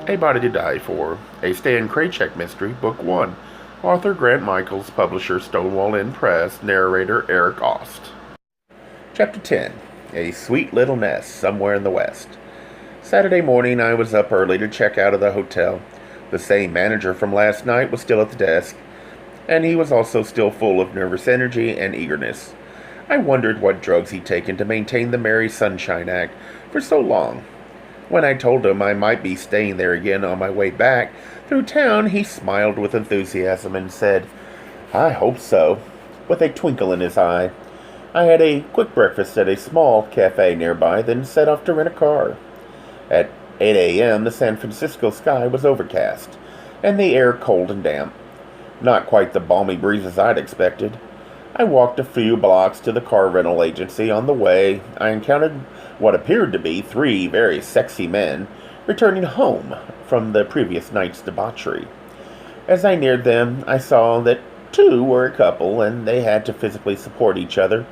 A Body to Die For, a Stan Kraychik mystery, Book 1. Author Grant Michaels, publisher Stonewall Inn Press, narrator Eric Ost. Chapter 10. A Sweet Little Nest Somewhere in the West. Saturday morning I was up early to check out of the hotel. The same manager from last night was still at the desk, and he was also still full of nervous energy and eagerness. I wondered what drugs he'd taken to maintain the Merry Sunshine Act for so long. When I told him I might be staying there again on my way back through town, he smiled with enthusiasm and said, "I hope so," with a twinkle in his eye. I had a quick breakfast at a small cafe nearby, then set off to rent a car. At 8 a.m., the San Francisco sky was overcast, and the air cold and damp. Not quite the balmy breezes I'd expected. I walked a few blocks to the car rental agency. On the way, I encountered what appeared to be three very sexy men returning home from the previous night's debauchery. As I neared them, I saw that two were a couple, and they had to physically support each other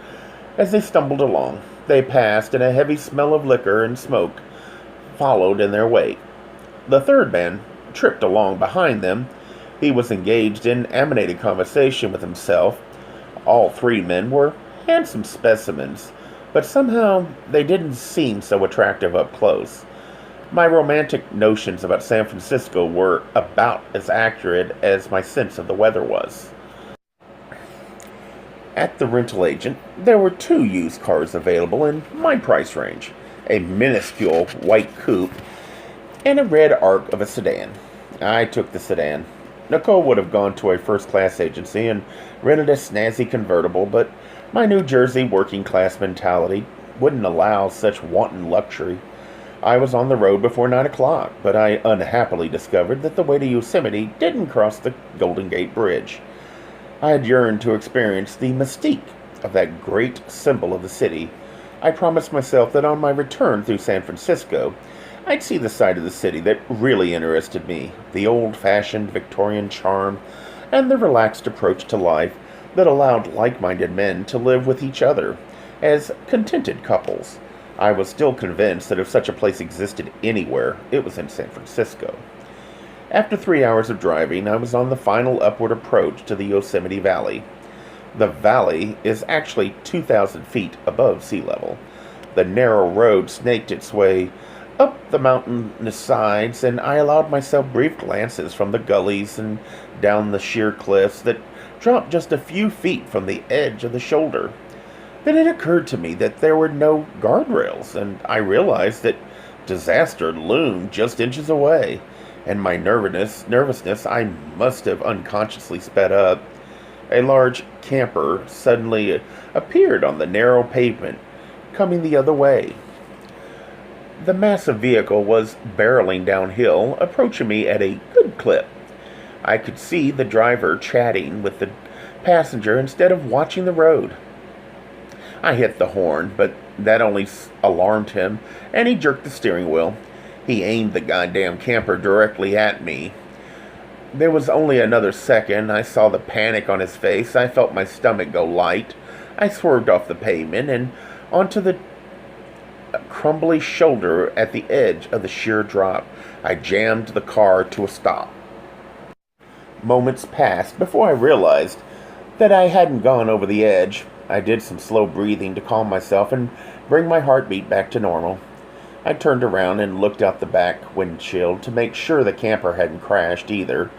as they stumbled along. They passed, and a heavy smell of liquor and smoke followed in their wake. The third man tripped along behind them. He was engaged in animated conversation with himself. All three men were handsome specimens, but somehow they didn't seem so attractive up close. My romantic notions about San Francisco were about as accurate as my sense of the weather was. At the rental agent, there were two used cars available in my price range, a minuscule white coupe and a red Arc of a sedan. I took the sedan. Nicole would have gone to a first-class agency and rented a snazzy convertible, but my New Jersey working-class mentality wouldn't allow such wanton luxury. I was on the road before 9 o'clock, but I unhappily discovered that the way to Yosemite didn't cross the Golden Gate Bridge. I had yearned to experience the mystique of that great symbol of the city. I promised myself that on my return through San Francisco, I'd see the side of the city that really interested me, the old-fashioned Victorian charm and the relaxed approach to life that allowed like-minded men to live with each other as contented couples. I was still convinced that if such a place existed anywhere, it was in San Francisco. After 3 hours of driving, I was on the final upward approach to the Yosemite Valley. The valley is actually 2,000 feet above sea level. The narrow road snaked its way up the mountainous sides, and I allowed myself brief glances from the gullies and down the sheer cliffs that dropped just a few feet from the edge of the shoulder. Then it occurred to me that there were no guardrails, and I realized that disaster loomed just inches away. And my nervousness, I must have unconsciously sped up. A large camper suddenly appeared on the narrow pavement, coming the other way. The massive vehicle was barreling downhill, approaching me at a good clip. I could see the driver chatting with the passenger instead of watching the road. I hit the horn, but that only alarmed him, and he jerked the steering wheel. He aimed the goddamn camper directly at me. There was only another second. I saw the panic on his face. I felt my stomach go light. I swerved off the pavement and onto the crumbly shoulder at the edge of the sheer drop. I jammed the car to a stop. Moments passed before I realized that I hadn't gone over the edge. I did some slow breathing to calm myself and bring my heartbeat back to normal. I turned around and looked out the back windshield to make sure the camper hadn't crashed either,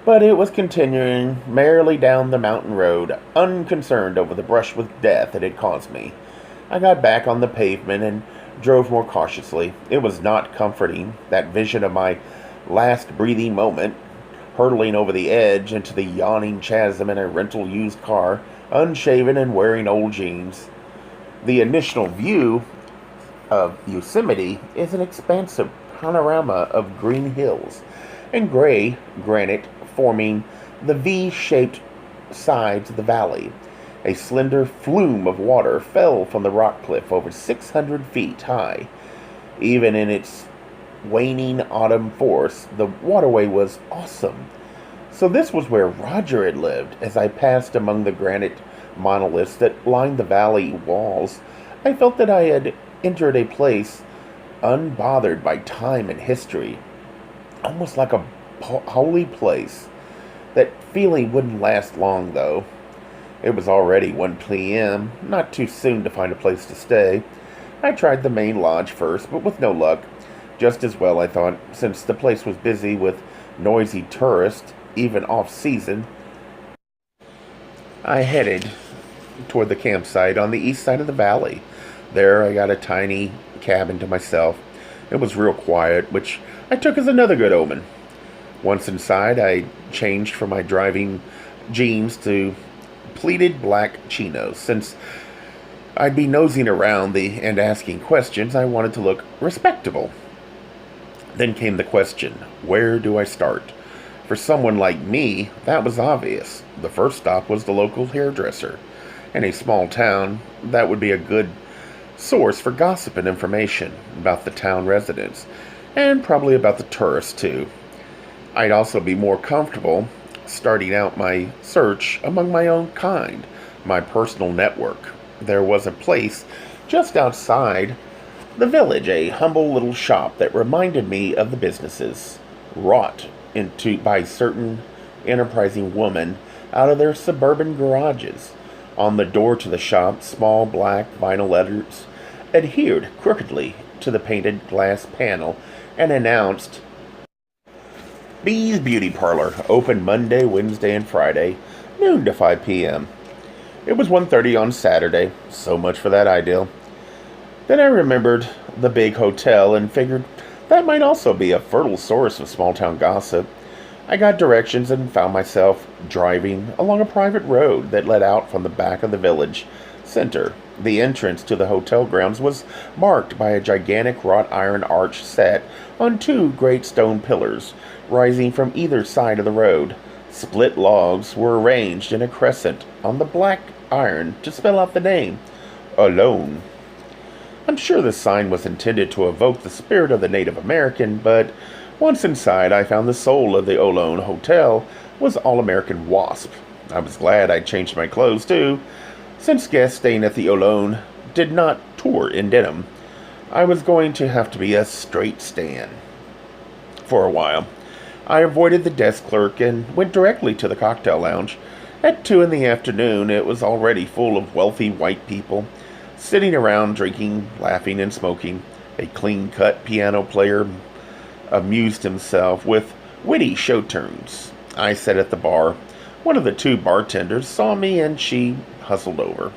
but it was continuing merrily down the mountain road, unconcerned over the brush with death it had caused me. I got back on the pavement and drove more cautiously. It was not comforting, that vision of my last breathing moment, hurtling over the edge into the yawning chasm in a rental used car, unshaven and wearing old jeans. The initial view of Yosemite is an expansive panorama of green hills and gray granite forming the V-shaped sides of the valley. A slender flume of water fell from the rock cliff over 600 feet high. Even in its waning autumn force, the waterway was awesome. So this was where Roger had lived. As I passed among the granite monoliths that lined the valley walls, I felt that I had entered a place unbothered by time and history. almost like a holy place. That feeling wouldn't last long, though. It was already 1 p.m., not too soon to find a place to stay. I tried the main lodge first, but with no luck. Just as well, I thought, since the place was busy with noisy tourists, even off-season. I headed toward the campsite on the east side of the valley. There, I got a tiny cabin to myself. It was real quiet, which I took as another good omen. Once inside, I changed from my driving jeans to pleated black chinos. Since I'd be nosing around and asking questions, I wanted to look respectable. Then came the question, where do I start? For someone like me, that was obvious. The first stop was the local hairdresser. In a small town, that would be a good source for gossip and information about the town residents, and probably about the tourists too. I'd also be more comfortable starting out my search among my own kind, my personal network. There was a place just outside the village, a humble little shop that reminded me of the businesses wrought into by certain enterprising women out of their suburban garages. On the door to the shop, small black vinyl letters adhered crookedly to the painted glass panel and announced Bee's Beauty Parlor, open Monday, Wednesday, and Friday, noon to 5 p.m. It was 1:30 on Saturday, so much for that ideal. Then I remembered the big hotel and figured that might also be a fertile source of small-town gossip. I got directions and found myself driving along a private road that led out from the back of the village center. The entrance to the hotel grounds was marked by a gigantic wrought iron arch set on 2 great stone pillars rising from either side of the road. Split logs were arranged in a crescent on the black iron to spell out the name, Alone. I'm sure the sign was intended to evoke the spirit of the Native American, but once inside I found the soul of the Olone Hotel was All-American Wasp. I was glad I'd changed my clothes too, since guests staying at the Olone did not tour in denim. I was going to have to be a straight Stan. For a while, I avoided the desk clerk and went directly to the cocktail lounge. At 2 in the afternoon, it was already full of wealthy white people, sitting around drinking, laughing, and smoking. A clean-cut piano player amused himself with witty show tunes. I sat at the bar. One of the 2 bartenders saw me and she hustled over.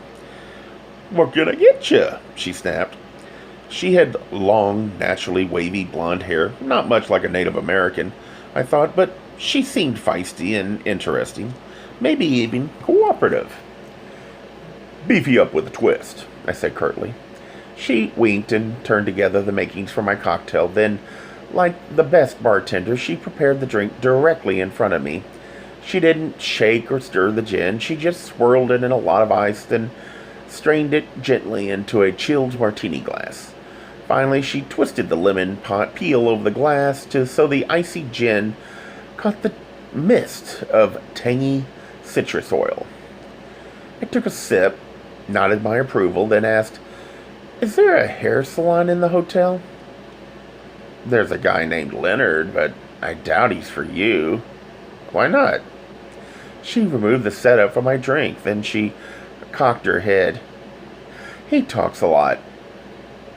"What can I get you?" she snapped. She had long, naturally wavy blonde hair, not much like a Native American, I thought, but she seemed feisty and interesting, maybe even cooperative. "Beefy up with a twist," I said curtly. She winked and turned together the makings for my cocktail. Then, like the best bartender, she prepared the drink directly in front of me. She didn't shake or stir the gin. She just swirled it in a lot of ice, then strained it gently into a chilled martini glass. Finally, she twisted the lemon peel over the glass so the icy gin caught the mist of tangy citrus oil. I took a sip, nodded my approval, then asked, "Is there a hair salon in the hotel?" "There's a guy named Leonard, but I doubt he's for you." "Why not?" She removed the setup from my drink, then she cocked her head. "He talks a lot."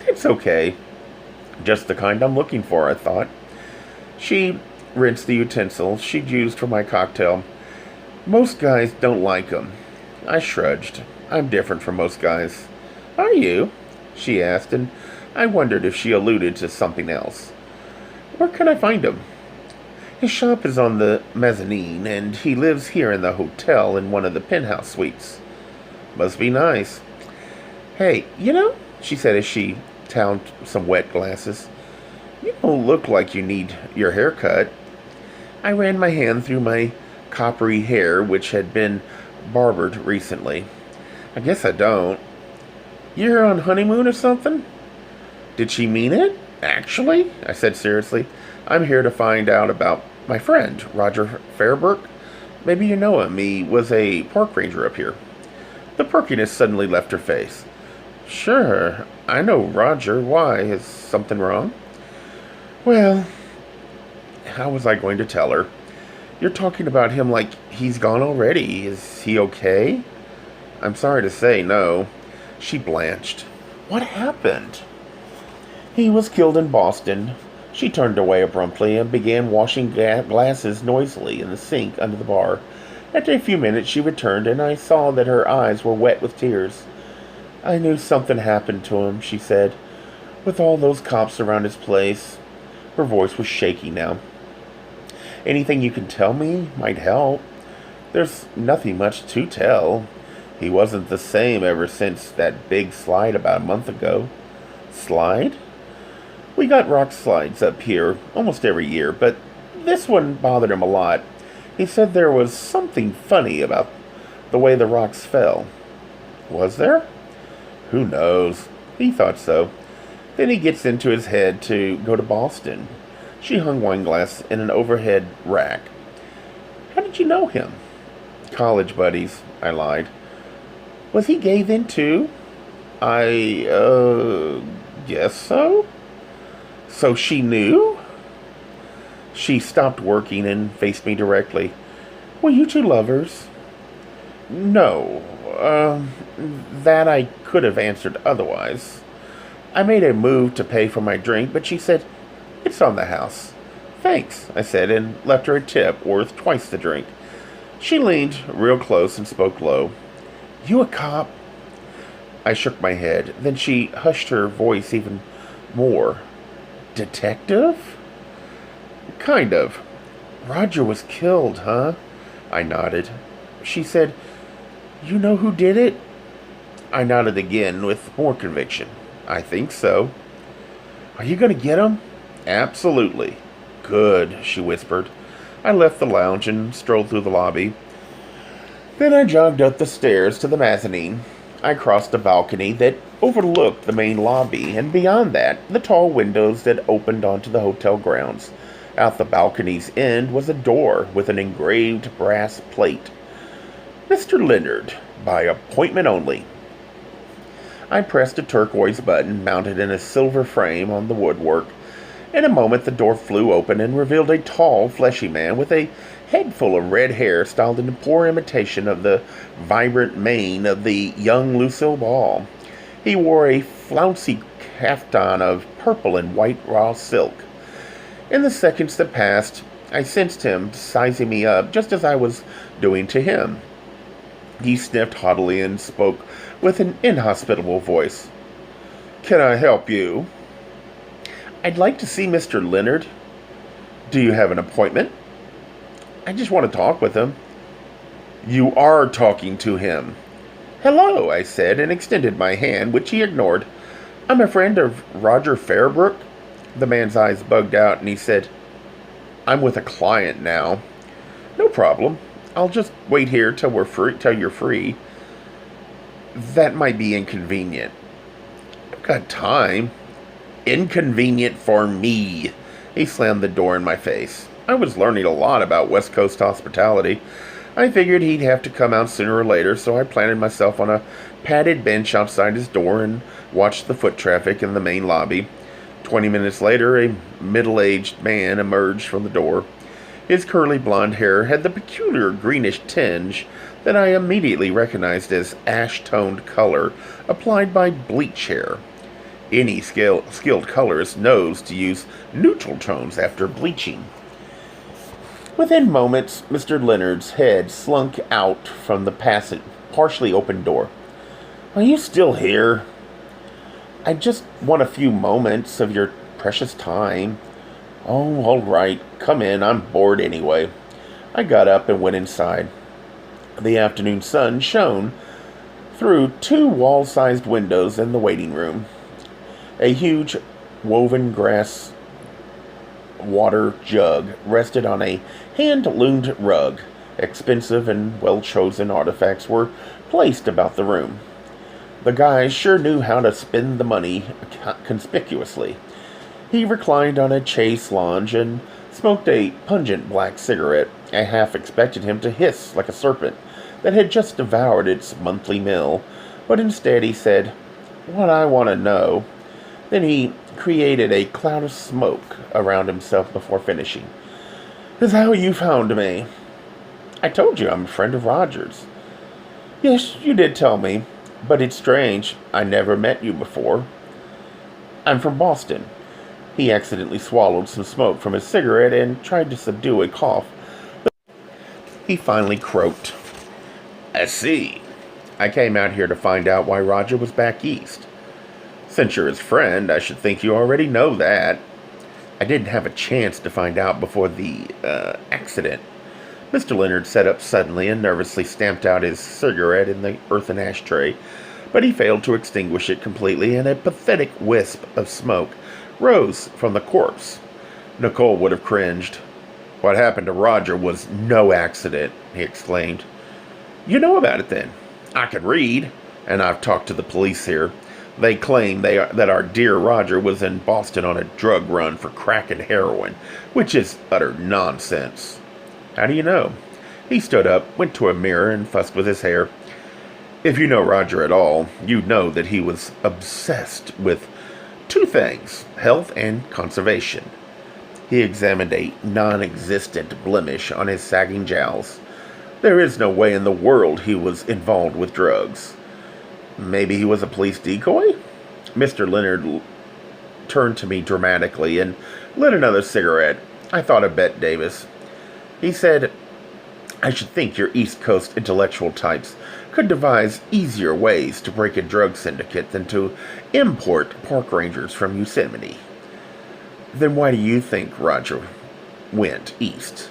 "It's okay. Just the kind I'm looking for," I thought. She rinsed the utensils she'd used for my cocktail. "Most guys don't like 'em." I shrugged. "I'm different from most guys." "Are you?" she asked, and I wondered if she alluded to something else. "Where can I find him?" "His shop is on the mezzanine, and he lives here in the hotel in one of the penthouse suites." "Must be nice." "Hey, she said as she towed some wet glasses, "you don't look like you need your hair cut." I ran my hand through my coppery hair, which had been barbered recently. "I guess I don't." "You're on honeymoon or something?" Did she mean it? "Actually," I said seriously, "I'm here to find out about my friend, Roger Fairburk. Maybe you know him. He was a park ranger up here." The perkiness suddenly left her face. "Sure, I know Roger. Why? Is something wrong?" "Well, How was I going to tell her? You're talking about him like he's gone already. Is he okay? I'm sorry to say, no. She blanched. What happened? He was killed in Boston. She turned away abruptly and began washing glasses noisily in the sink under the bar. After a few minutes she returned, and I saw that her eyes were wet with tears. I knew something happened to him, she said, with all those cops around his place. Her voice was shaky now. Anything you can tell me might help. There's nothing much to tell. He wasn't the same ever since that big slide about a month ago. Slide? We got rock slides up here almost every year, but this one bothered him a lot. He said there was something funny about the way the rocks fell. Was there? Who knows? He thought so. Then he gets into his head to go to Boston. She hung wine glass in an overhead rack. How did you know him? College buddies, I lied. Was he gay then too? I guess so. So she knew? She stopped working and faced me directly. Were you two lovers? No. That I could have answered otherwise. I made a move to pay for my drink, but she said, It's on the house. Thanks, I said, and left her a tip worth twice the drink. She leaned real close and spoke low. You a cop? I shook my head. Then she hushed her voice even more. Detective? Kind of. Roger was killed, huh? I nodded. She said, You know who did it? I nodded again with more conviction. I think so. Are you going to get him? Absolutely. Good, she whispered. I left the lounge and strolled through the lobby. Then I jogged up the stairs to the mezzanine. I crossed a balcony that overlooked the main lobby, and beyond that, the tall windows that opened onto the hotel grounds. Out the balcony's end was a door with an engraved brass plate. Mr. Leonard, by appointment only. I pressed a turquoise button mounted in a silver frame on the woodwork. In a moment the door flew open and revealed a tall, fleshy man with a head full of red hair styled in poor imitation of the vibrant mane of the young Lucille Ball. He wore a flouncy caftan of purple and white raw silk. In the seconds that passed, I sensed him sizing me up just as I was doing to him. He sniffed haughtily and spoke with an inhospitable voice. Can I help you? I'd like to see Mr. Leonard. Do you have an appointment? I just want to talk with him. You are talking to him. Hello, I said, and extended my hand, which he ignored. I'm a friend of Roger Fairbrook. The man's eyes bugged out, and he said, I'm with a client now. No problem. I'll just wait here till you're free. That might be inconvenient. I've got time. Inconvenient for me. He slammed the door in my face. I was learning a lot about West Coast hospitality. I figured he'd have to come out sooner or later, so I planted myself on a padded bench outside his door and watched the foot traffic in the main lobby. 20 minutes later, a middle-aged man emerged from the door. His curly blonde hair had the peculiar greenish tinge that I immediately recognized as ash-toned color applied by bleach hair. Any skilled colorist knows to use neutral tones after bleaching. Within moments, Mr. Leonard's head slunk out from the partially open door. Are you still here? I just want a few moments of your precious time. Oh, all right. Come in. I'm bored anyway. I got up and went inside. The afternoon sun shone through 2 wall-sized windows in the waiting room. A huge woven grass water jug rested on a hand-loomed rug. Expensive and well-chosen artifacts were placed about the room. The guy sure knew how to spend the money conspicuously. He reclined on a chaise lounge and smoked a pungent black cigarette. I half expected him to hiss like a serpent that had just devoured its monthly meal, but instead he said, What I want to know. Then he created a cloud of smoke around himself before finishing. Is how you found me. I told you I'm a friend of Roger's. Yes, you did tell me, but it's strange. I never met you before. I'm from Boston. He accidentally swallowed some smoke from his cigarette and tried to subdue a cough. He finally croaked. I see. I came out here to find out why Roger was back east. Since you're his friend, I should think you already know that. I didn't have a chance to find out before the, accident. Mr. Leonard sat up suddenly and nervously stamped out his cigarette in the earthen ashtray, but he failed to extinguish it completely, and a pathetic wisp of smoke rose from the corpse. Nicole would have cringed. What happened to Roger was no accident, he exclaimed. You know about it then? I can read, and I've talked to the police here. They claim that our dear Roger was in Boston on a drug run for crack and heroin, which is utter nonsense. How do you know? He stood up, went to a mirror, and fussed with his hair. If you know Roger at all, you know that he was obsessed with two things, health and conservation. He examined a non-existent blemish on his sagging jowls. There is no way in the world he was involved with drugs. Maybe he was a police decoy? Mr. Leonard turned to me dramatically and lit another cigarette. I thought of Bette Davis. He said, I should think your East Coast intellectual types could devise easier ways to break a drug syndicate than to import park rangers from Yosemite. Then why do you think Roger went east?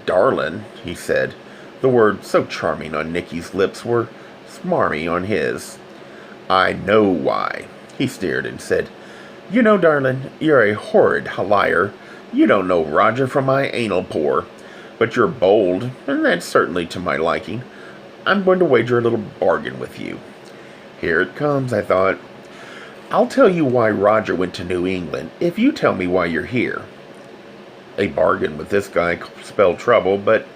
Darlin', he said. The words, so charming on Nicky's lips, were smarmy on his. I know why. He stared and said, You know, darlin', you're a horrid liar. You don't know Roger from my anal pore. But you're bold, and that's certainly to my liking. I'm going to wager a little bargain with you. Here it comes, I thought. I'll tell you why Roger went to New England if you tell me why you're here. A bargain with this guy spelled trouble, but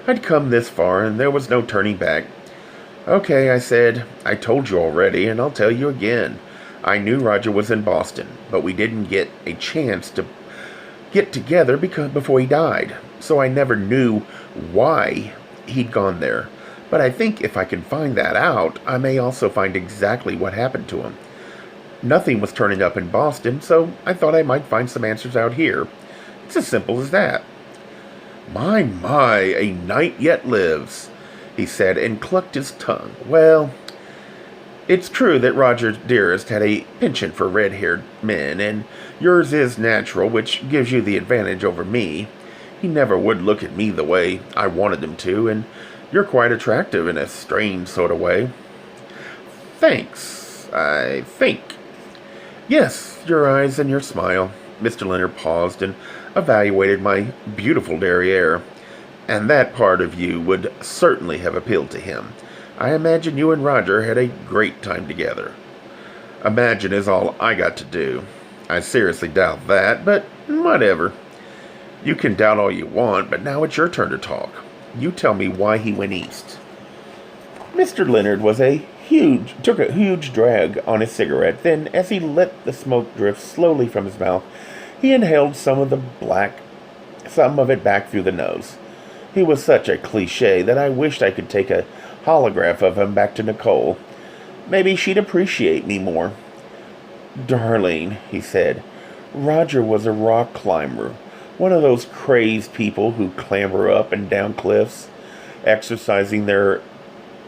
I'd come this far and there was no turning back. Okay, I said, I told you already, and I'll tell you again. I knew Roger was in Boston, but we didn't get a chance to get together before he died, so I never knew why he'd gone there. But I think if I can find that out, I may also find exactly what happened to him. Nothing was turning up in Boston, so I thought I might find some answers out here. It's as simple as that. My, a night yet lives, he said, and clucked his tongue. Well, it's true that Roger Dearest had a penchant for red-haired men, and yours is natural, which gives you the advantage over me. He never would look at me the way I wanted him to, and you're quite attractive in a strange sort of way. Thanks, I think. Yes, your eyes and your smile. Mr. Leonard paused and evaluated my beautiful derriere, and that part of you would certainly have appealed to him. I imagine you and Roger had a great time together. Imagine is all I got to do. I seriously doubt that, but whatever. You can doubt all you want, but now it's your turn to talk. You tell me why he went east. Mr. Leonard took a huge drag on his cigarette. Then, as he let the smoke drift slowly from his mouth, he inhaled some of it back through the nose. He was such a cliche that I wished I could take a holograph of him back to Nicole. Maybe she'd appreciate me more. Darling, he said, Roger was a rock climber, one of those crazed people who clamber up and down cliffs, exercising their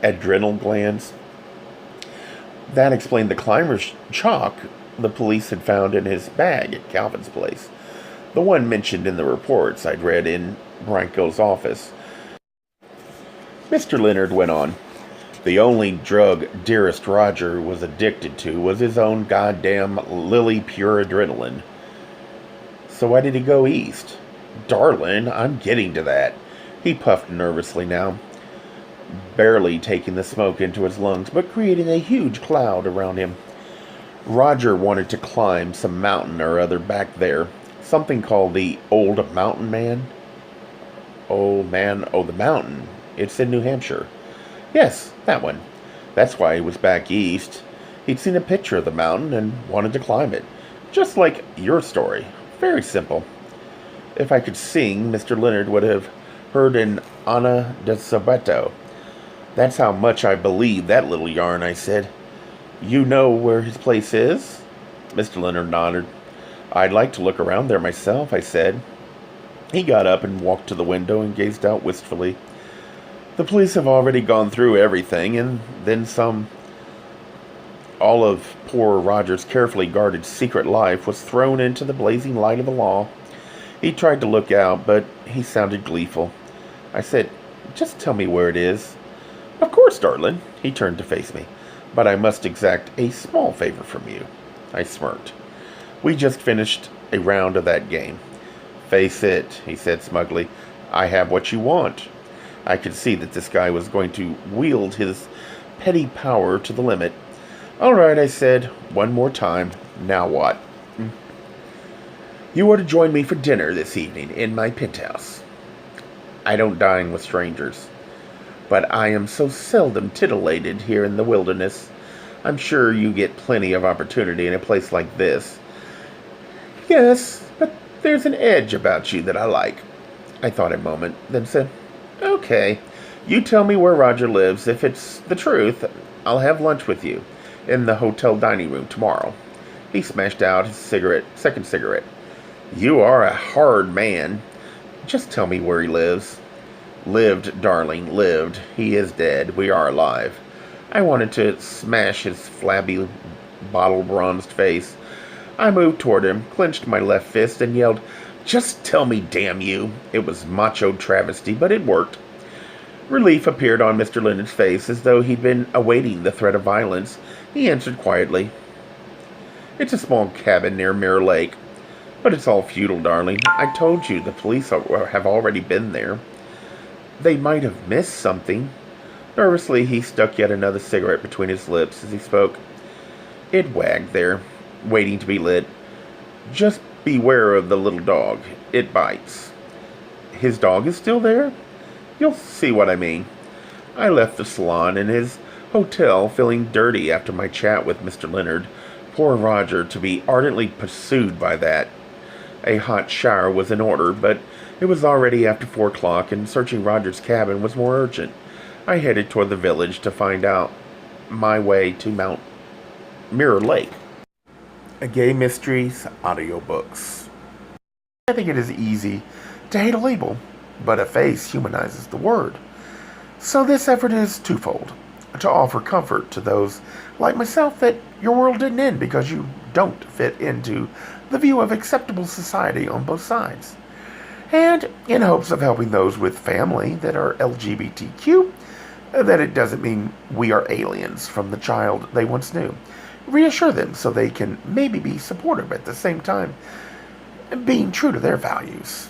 adrenal glands. That explained the climber's chalk the police had found in his bag at Calvin's place, the one mentioned in the reports I'd read in Branco's office. Mr. Leonard went on. The only drug Dearest Roger was addicted to was his own goddamn lily pure adrenaline. So why did he go east? Darling, I'm getting to that. He puffed nervously now, barely taking the smoke into his lungs, but creating a huge cloud around him. Roger wanted to climb some mountain or other back there, something called the Old Mountain Man. Old Man, oh, the mountain. It's in New Hampshire. Yes, that one. That's why he was back east. He'd seen a picture of the mountain and wanted to climb it. Just like your story. Very simple. If I could sing, Mr. Leonard would have heard an Ana de Sabato. That's how much I believe that little yarn, I said. You know where his place is? Mr. Leonard nodded. I'd like to look around there myself, I said. He got up and walked to the window and gazed out wistfully. The police have already gone through everything, and then some. All of poor Roger's carefully guarded secret life was thrown into the blazing light of the law. He tried to look out, but he sounded gleeful. I said, just tell me where it is. Of course, darling. He turned to face me. But I must exact a small favor from you. I smirked. We just finished a round of that game. Face it, he said smugly. I have what you want. I could see that this guy was going to wield his petty power to the limit. All right, I said, one more time. Now what? You are to join me for dinner this evening in my penthouse. I don't dine with strangers, but I am so seldom titillated here in the wilderness. I'm sure you get plenty of opportunity in a place like this. Yes, but there's an edge about you that I like. I thought a moment, then said, Okay, you tell me where Roger lives. If it's the truth, I'll have lunch with you in the hotel dining room tomorrow. He smashed out his second cigarette. You are a hard man. Just tell me where he lives. Lived, darling, lived. He is dead. We are alive. I wanted to smash his flabby, bottle-bronzed face. I moved toward him, clenched my left fist, and yelled, Just tell me, damn you. It was macho travesty, but it worked. Relief appeared on Mr. Leonard's face, as though he'd been awaiting the threat of violence. He answered quietly, It's a small cabin near Mirror Lake. But it's all futile, darling. I told you the police have already been there. They might have missed something. Nervously, he stuck yet another cigarette between his lips as he spoke. It wagged there, waiting to be lit. Just beware of the little dog. It bites. His dog is still there? You'll see what I mean. I left the salon and his hotel feeling dirty after my chat with Mr. Leonard. Poor Roger to be ardently pursued by that. A hot shower was in order, but it was already after 4 o'clock, and searching Roger's cabin was more urgent. I headed toward the village to find out my way to Mount Mirror Lake. A Gay Mysteries audiobooks. I think it is easy to hate a label, but a face humanizes the word. So this effort is twofold. To offer comfort to those like myself that your world didn't end because you don't fit into the view of acceptable society on both sides. And in hopes of helping those with family that are LGBTQ, that it doesn't mean we are aliens from the child they once knew. Reassure them so they can maybe be supportive at the same time, being true to their values.